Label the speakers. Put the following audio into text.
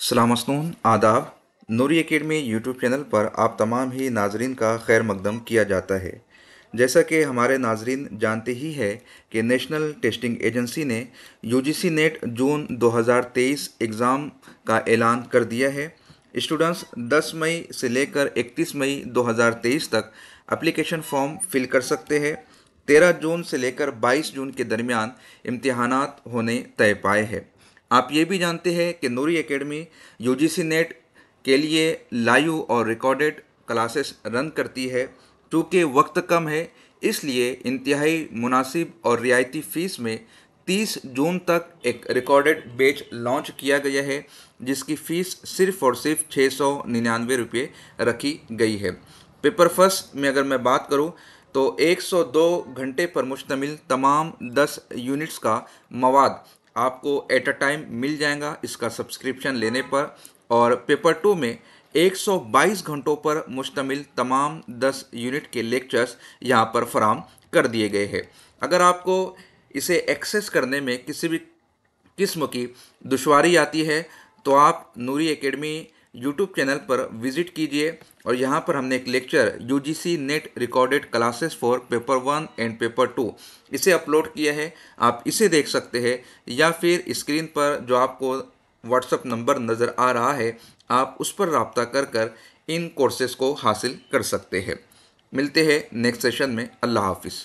Speaker 1: सलाम मसनून आदाब। नूरी academy YouTube channel पर आप तमाम ही नाजरीन का खैर मकदम किया जाता है। जैसा कि हमारे नाजरीन जानते ही है कि नेशनल टेस्टिंग एजेंसी ने यूजीसी नेट जून 2023 एग्ज़ाम का ऐलान कर दिया है। स्टूडेंट्स 10 मई से लेकर 31 मई 2023 तक एप्लीकेशन फॉर्म फिल कर सकते हैं। 13 जून से लेकर 22 जून के दरमियान इम्तिहानात होने तय पाए हैं। आप ये भी जानते हैं कि नूरी एकेडमी यूजीसी नेट के लिए लाइव और रिकॉर्डेड क्लासेस रन करती है। चूँकि वक्त कम है, इसलिए इंतहाई मुनासिब और रियायती फ़ीस में 30 जून तक एक रिकॉर्डेड बैच लॉन्च किया गया है, जिसकी फ़ीस सिर्फ़ और सिर्फ 699 रुपये रखी गई है। पेपर फर्स्ट में अगर मैं बात करूं तो 102 घंटे पर मुश्तमिल तमाम 10 यूनिट्स का मवाद आपको एट अ टाइम मिल जाएगा इसका सब्सक्रिप्शन लेने पर। और पेपर टू में 122 घंटों पर मुश्तमिल तमाम 10 यूनिट के लेक्चर्स यहाँ पर फराम कर दिए गए हैं। अगर आपको इसे एक्सेस करने में किसी भी किस्म की दुश्वारी आती है तो आप नूरी एकेडमी यूट्यूब चैनल पर विज़िट कीजिए और यहाँ पर हमने एक lecture UGC net recorded classes for paper 1 and paper 2 इसे अपलोड किया है। आप इसे देख सकते हैं या फिर स्क्रीन पर जो आपको व्हाट्सएप नंबर नज़र आ रहा है आप उस पर रब्ता कर इन कोर्सेज़ को हासिल कर सकते हैं। मिलते हैं नेक्स्ट सेशन में। अल्लाह हाफिज़।